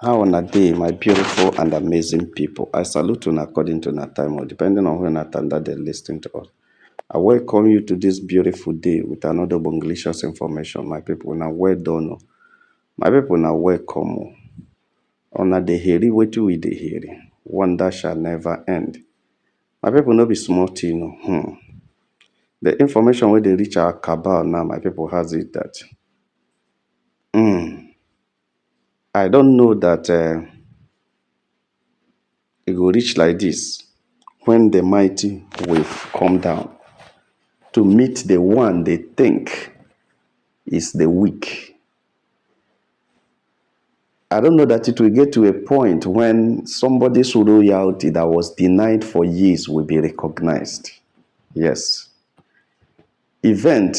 How on a day, my beautiful and amazing people. I salute you according to that time or depending on when that time that they're listening to us. I welcome you to this beautiful day with another bonglicious information. My people, now well done. My people, now welcome. On a day hearing, what we the hearing. Wonder shall never end. My people, no be small thing. The information where they reach our cabal now, my people has it that I don't know that it will reach like this when the mighty will come down to meet the one they think is the weak. I don't know that it will get to a point when somebody's royalty that was denied for years will be recognized. Yes. Event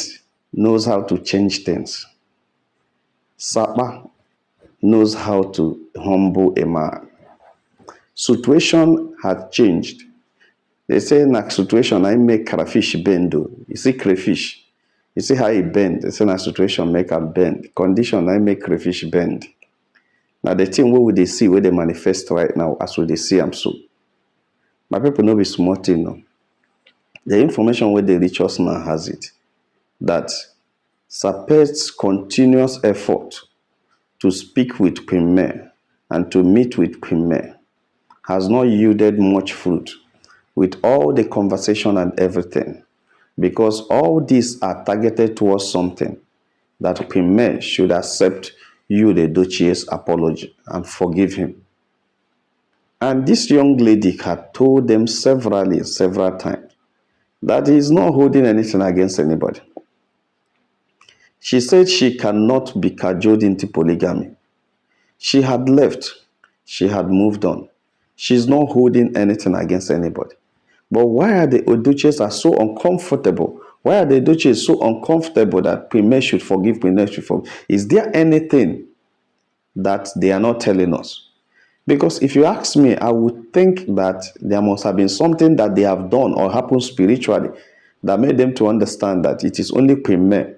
knows how to change things. Sapa knows how to humble a man. Situation has changed. They say in a situation I make crayfish bend. You see crayfish. You see how it bend. They say in a situation make a bend. Condition I make crayfish bend. Now the thing where they see where they manifest right now as we they see them so. My people know be smart no. The information where they reach us now has it that Sapet's continuous effort to speak with Premier and to meet with Premier has not yielded much fruit with all the conversation and everything, because all these are targeted towards something that Premier should accept you, the Edochie'S apology and forgive him. And this young lady had told them several times that he is not holding anything against anybody. She said she cannot be cajoled into polygamy. She had left. She had moved on. She's not holding anything against anybody. But why are the Edochie'S are so uncomfortable? Why are the Edochie'S so uncomfortable that Premier should forgive, Premier should forgive? Is there anything that they are not telling us? Because if you ask me, I would think that there must have been something that they have done or happened spiritually that made them to understand that it is only Premier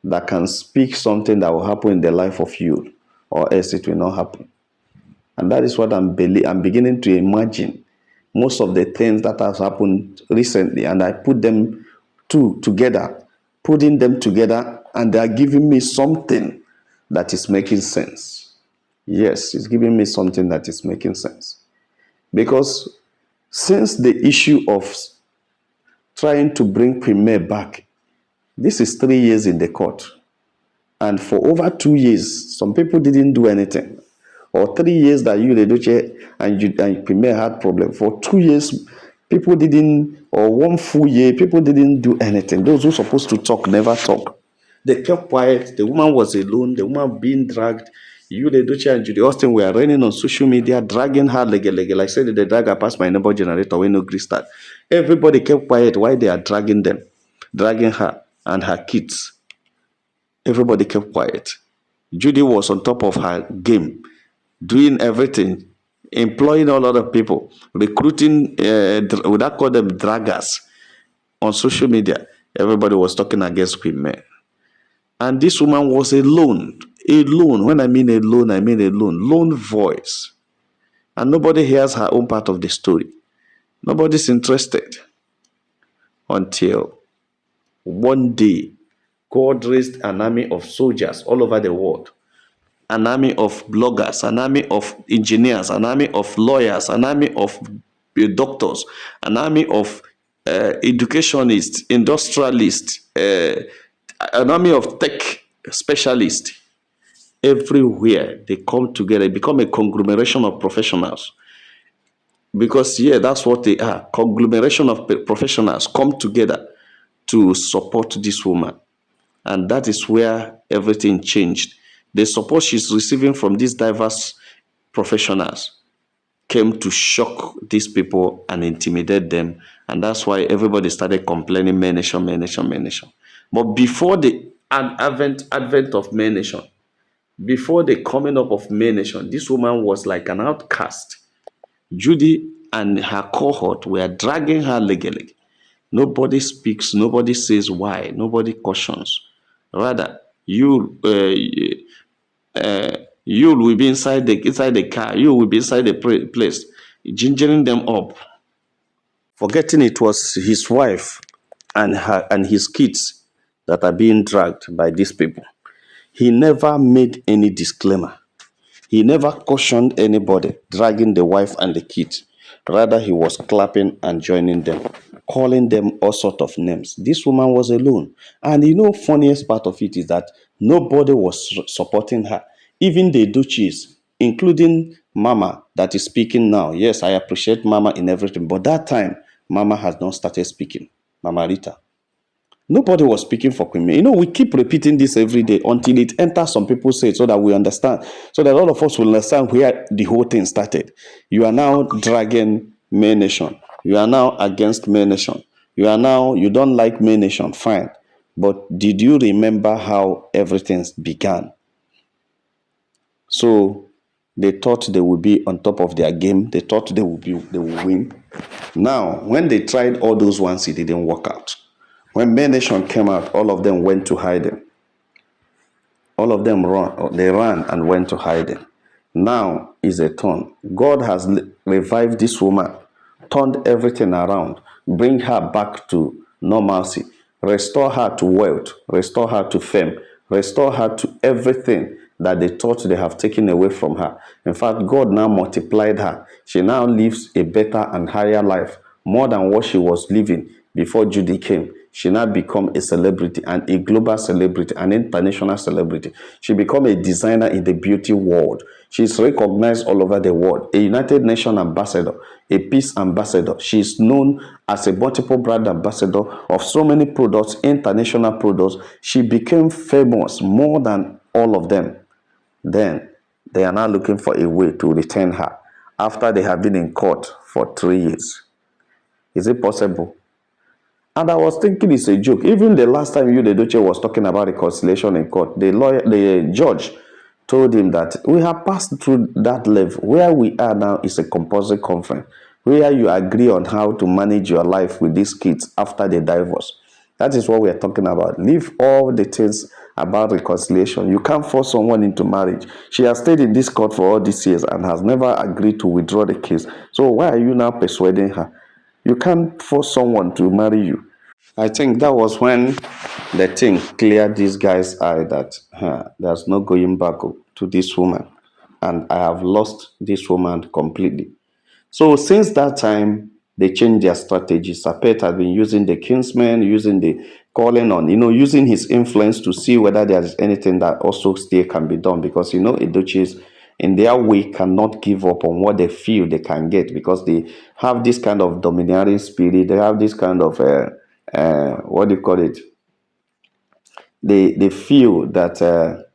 that can speak something that will happen in the life of you, or else it will not happen. And that is what I'm beginning to imagine most of the things that has happened recently, and I put them together, putting them together, and they are giving me something that is making sense. Yes, it's giving me something that is making sense. Because since the issue of trying to bring Premier back, this is 3 years in the court. And for over 2 years, some people didn't do anything. Or 3 years that you, the Edochie, and Premier had problem. For 2 years, people didn't, or 1 full year, people didn't do anything. Those who supposed to talk never talk. They kept quiet. The woman was alone. The woman being dragged. You, the Edochie and Judy Austin were running on social media, dragging her like I said, the drag her past my neighbor generator when no gree start. Everybody kept quiet while they are dragging them, dragging her and her kids. Everybody kept quiet. Judy was on top of her game, doing everything, employing a lot of people, recruiting, would I call them draggers on social media. Everybody was talking against women. And this woman was alone. Alone. When I mean alone, I mean alone. Lone voice. And nobody hears her own part of the story. Nobody's interested. Until one day, God raised an army of soldiers all over the world. An army of bloggers, an army of engineers, an army of lawyers, an army of doctors, an army of educationists, industrialists, an army of tech specialists. Everywhere they come together, become a conglomeration of professionals. Because, yeah, that's what they are. Conglomeration of professionals come together to support this woman. And that is where everything changed. The support she's receiving from these diverse professionals came to shock these people and intimidate them. And that's why everybody started complaining, May Nation, May Nation, May Nation. But before the advent of May Nation, before the coming up of May Nation, this woman was like an outcast. Judy and her cohort were dragging her legally. Nobody speaks, nobody says why, nobody cautions. Rather, you You will be inside the car. You will be inside the place, gingering them up, forgetting it was his wife and his kids that are being dragged by these people. He never made any disclaimer. He never cautioned anybody dragging the wife and the kids. Rather, he was clapping and joining them, calling them all sorts of names. This woman was alone. And funniest part of it is that nobody was supporting her. Even the Edochie'S, including Mama that is speaking now. Yes, I appreciate Mama in everything. But that time, Mama has not started speaking. Mama Rita. Nobody was speaking for Queen May. We keep repeating this every day until it enters some people's head so that we understand, so that all of us will understand where the whole thing started. You are now dragging May Nation. You are now against May Nation. You don't like May Nation, fine. But did you remember how everything began? So they thought they would be on top of their game. They thought they would win. Now, when they tried all those ones, it didn't work out. When May Nation came out, all of them went to hiding. All of them ran and went to hiding. Now is a turn. God has revived this woman, turned everything around, bring her back to normalcy, restore her to wealth, restore her to fame, restore her to everything that they thought they have taken away from her. In fact, God now multiplied her. She now lives a better and higher life, more than what she was living before Judy came. She now become a celebrity, and a global celebrity, an international celebrity. She become a designer in the beauty world. She's recognized all over the world, a United Nations ambassador, a peace ambassador. She's known as a multiple brand ambassador of so many products, international products. She became famous more than all of them. Then they are now looking for a way to return her after they have been in court for 3 years. Is it possible? And I was thinking it's a joke. Even the last time the Edochie was talking about reconciliation in court, the judge told him that we have passed through that level. Where we are now is a composite conference, where you agree on how to manage your life with these kids after the divorce. That is what we are talking about. Leave all the things about reconciliation. You can't force someone into marriage. She has stayed in this court for all these years and has never agreed to withdraw the case. So why are you now persuading her? You can't force someone to marry you. I think that was when the thing cleared this guy's eye that there's no going back to this woman. And I have lost this woman completely. So since that time, they changed their strategy. Sapet had been using the kinsman, using the calling on, using his influence to see whether there is anything that also still can be done. Because, Edochie's, in their way, cannot give up on what they feel they can get, because they have this kind of domineering spirit. They have this kind of, what do you call it? They feel that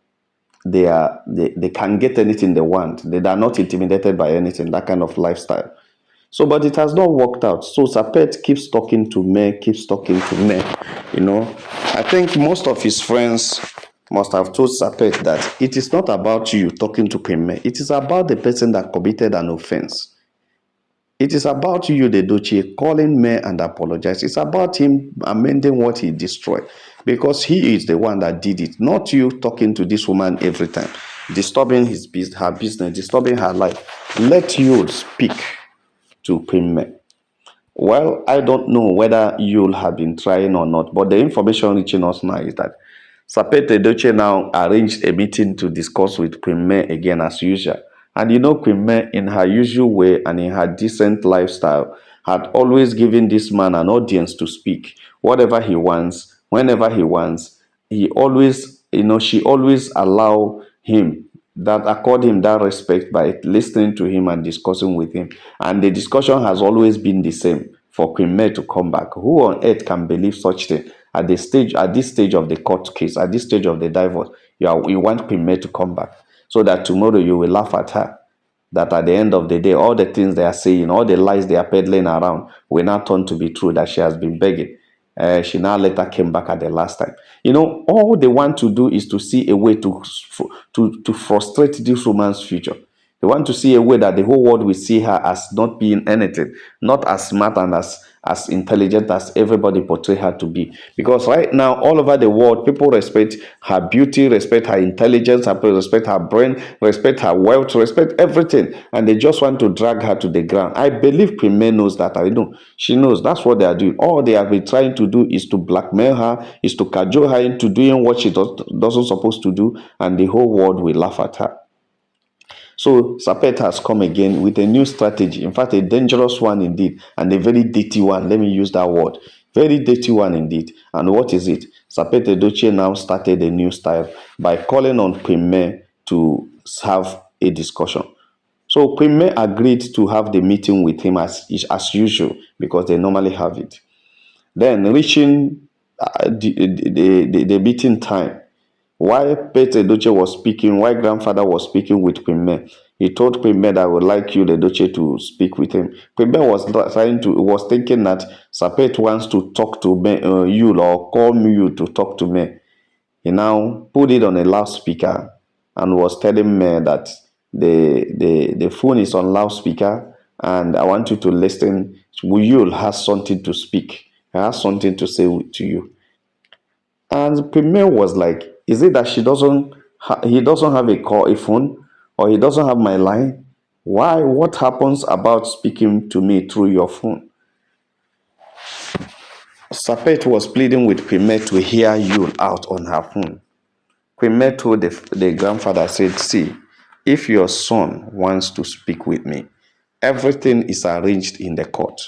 they can get anything they want. They are not intimidated by anything, that kind of lifestyle. So, but it has not worked out. So Sapet keeps talking to me, keeps talking to me. I think most of his friends must have told Sapet that it is not about you talking to Queen May. It is about the person that committed an offense. It is about you, the Edochie, calling me and apologize. It's about him amending what he destroyed, because he is the one that did it, not you talking to this woman every time, disturbing her business, disturbing her life. Let you speak to Queen May. Well, I don't know whether you'll have been trying or not, but the information reaching us now is that Sapet Edochie now arranged a meeting to discuss with Queen May again as usual. And Queen May, in her usual way and in her decent lifestyle, had always given this man an audience to speak. Whatever he wants, whenever he wants, he always, she always allow him that accord him that respect by listening to him and discussing with him. And the discussion has always been the same: for Queen May to come back. Who on earth can believe such thing at this stage of the court case, at this stage of the divorce? You want Queen May to come back so that tomorrow you will laugh at her. That at the end of the day, all the things they are saying, all the lies they are peddling around will now turn to be true, that she has been begging. She now later came back at the last time. All they want to do is to see a way to frustrate this woman's future. They want to see a way that the whole world will see her as not being anything, not as smart and as intelligent as everybody portray her to be. Because right now, all over the world, people respect her beauty, respect her intelligence, respect her brain, respect her wealth, respect everything. And they just want to drag her to the ground. I believe Premier knows that. I know. She knows. That's what they are doing. All they have been trying to do is to blackmail her, is to cajole her into doing what she doesn't supposed to do. And the whole world will laugh at her. So Sapet has come again with a new strategy. In fact, a dangerous one indeed, and a very dirty one. Let me use that word. Very dirty one indeed. And what is it? Sapet Edochie now started a new style by calling on Premier to have a discussion. So Premier agreed to have the meeting with him as usual because they normally have it. Then reaching the meeting time, while Pete Edochie was speaking, while grandfather was speaking with Premier, he told Premier that I would like you, Edochie, to speak with him. Premier was thinking that Sapet wants to talk to me, you or call me you to talk to me. He now put it on a loudspeaker and was telling me that the phone is on loudspeaker and I want you to listen. Yul has something to speak. He has something to say to you. And Premier was like, is it that he doesn't have a phone, or he doesn't have my line? Why? What happens about speaking to me through your phone? Sapet was pleading with Premier to hear you out on her phone. Premier told the grandfather, said, see, if your son wants to speak with me, everything is arranged in the court.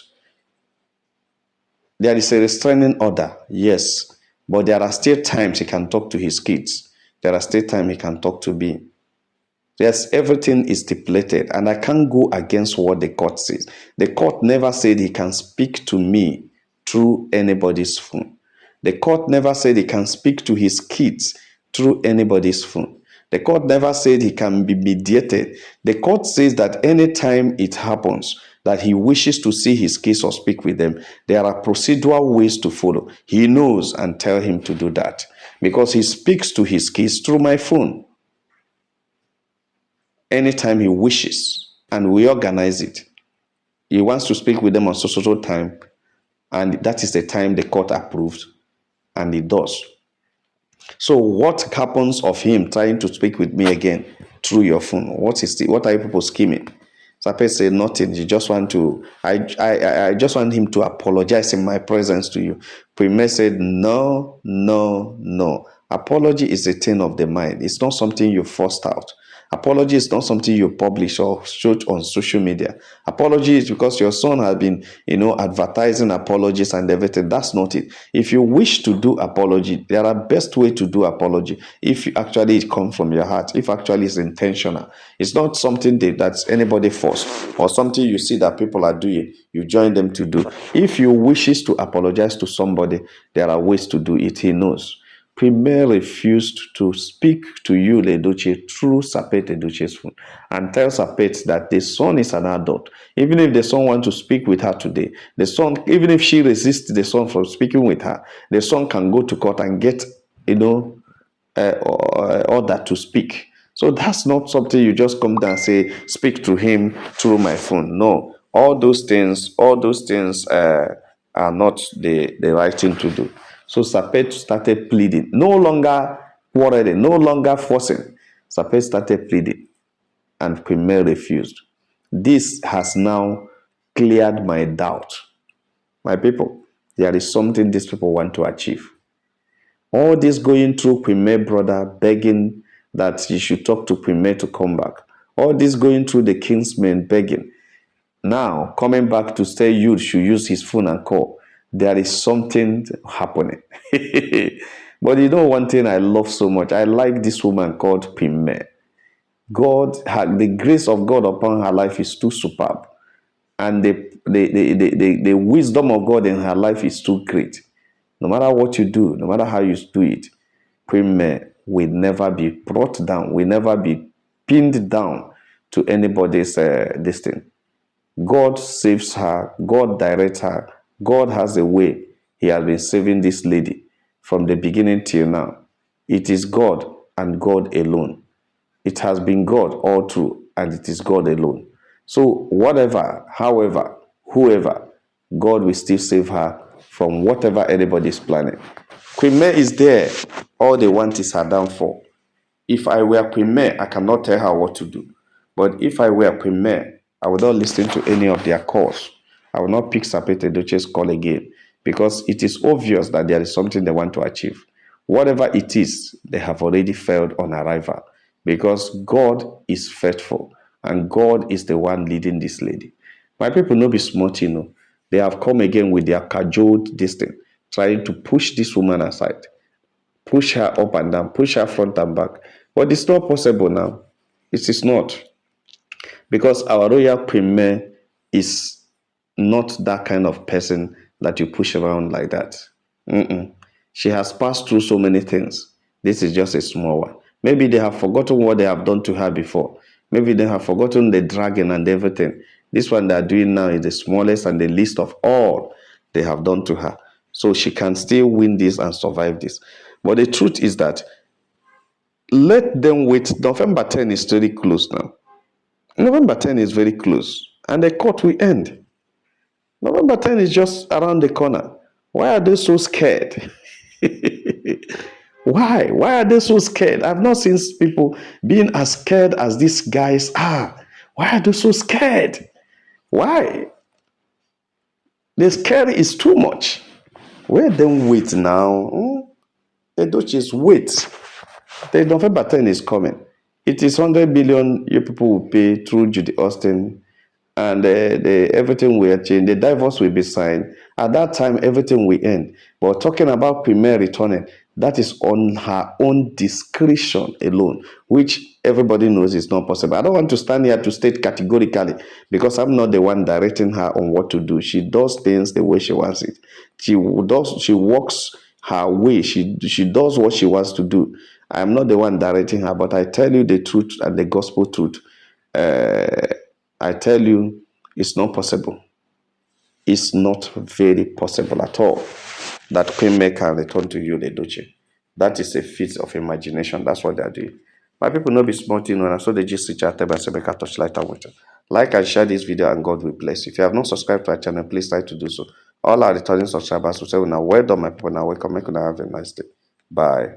There is a restraining order, yes, but there are still times he can talk to his kids. There are still times he can talk to me. Yes, everything is stipulated, and I can't go against what the court says. The court never said he can speak to me through anybody's phone. The court never said he can speak to his kids through anybody's phone. The court never said he can be mediated. The court says that anytime it happens that he wishes to see his kids or speak with them, there are procedural ways to follow. He knows, and tell him to do that because he speaks to his kids through my phone anytime he wishes, and we organize it. He wants to speak with them on social time, and that is the time the court approved, and he does. So what happens of him trying to speak with me again through your phone? What are you people scheming? Sapet said nothing. You just want to. I just want him to apologize in my presence to you. Premier said no, no, no. Apology is a thing of the mind. It's not something you forced out. Apology is not something you publish or show on social media. Apology is because your son has been, advertising apologies and everything. That's not it. If you wish to do apology, there are best way to do apology. If actually it comes from your heart, if actually it's intentional. It's not something that's anybody forced or something you see that people are doing. You join them to do. If you wishes to apologize to somebody, there are ways to do it. He knows. Premier refused to speak to you, Edochie, through Sapet Edochie's phone, and tell Sapet that the son is an adult. Even if the son wants to speak with her today, the son, even if she resists the son from speaking with her, the son can go to court and get, order to speak. So that's not something you just come down and say, speak to him through my phone. No, all those things are not the right thing to do. So Sapet started pleading, no longer quarreling, no longer forcing. Sapet started pleading, and Premier refused. This has now cleared my doubt. My people, there is something these people want to achieve. All this going through Premier brother begging that you should talk to Premier to come back. All this going through the kinsmen begging. Now coming back to say you should use his phone and call. There is something happening. But one thing I love so much? I like this woman called Premier. The grace of God upon her life is too superb. And the wisdom of God in her life is too great. No matter what you do, no matter how you do it, Premier will never be brought down, will never be pinned down to anybody's destiny. God saves her, God directs her, God has a way. He has been saving this lady from the beginning till now. It is God and God alone. It has been God all through, and it is God alone. So whatever, however, whoever, God will still save her from whatever anybody is planning. Queen May is there. All they want is her downfall. If I were Queen May, I cannot tell her what to do. But if I were Queen May, I would not listen to any of their calls. I will not pick Sapete Edochie's call again because it is obvious that there is something they want to achieve. Whatever it is, they have already failed on arrival because God is faithful and God is the one leading this lady. My people no be smart, you know. They have come again with their cajoled distance, trying to push this woman aside, push her up and down, push her front and back. But it's not possible now. It is not. Because our royal premier is not that kind of person that you push around like that. Mm-mm. She has passed through so many things. This is just a small one. Maybe they have forgotten what they have done to her before. Maybe they have forgotten the dragon and everything. This one they are doing now is the smallest and the least of all they have done to her. So she can still win this and survive this. But the truth is that let them wait. November 10 is very close now. November 10 is very close. And the court will end. November 10 is just around the corner. Why are they so scared? Why? Why are they so scared? I've not seen people being as scared as these guys are. Why are they so scared? Why? The scary is too much. Let them wait now. Edochie's wait. The November 10 is coming. It is 100 billion you people will pay through Judy Austin, and everything will change. The divorce will be signed. At that time, everything will end. But talking about Premier returning, that is on her own discretion alone, which everybody knows is not possible. I don't want to stand here to state categorically because I'm not the one directing her on what to do. She does things the way she wants it. She walks her way. She does what she wants to do. I am not the one directing her, but I tell you the truth and the gospel truth. I tell you, it's not possible. It's not very possible at all that Queen May can return to you, the Edochie. That is a feat of imagination. That's what they are doing. My people not be smart, you know, and so they just reach out and say, make a touchlight and watch. Like and share this video, and God will bless you. If you have not subscribed to our channel, please try to do so. All our returning subscribers will say, now, well done, my people. Now, welcome. Make you have a nice day. Bye.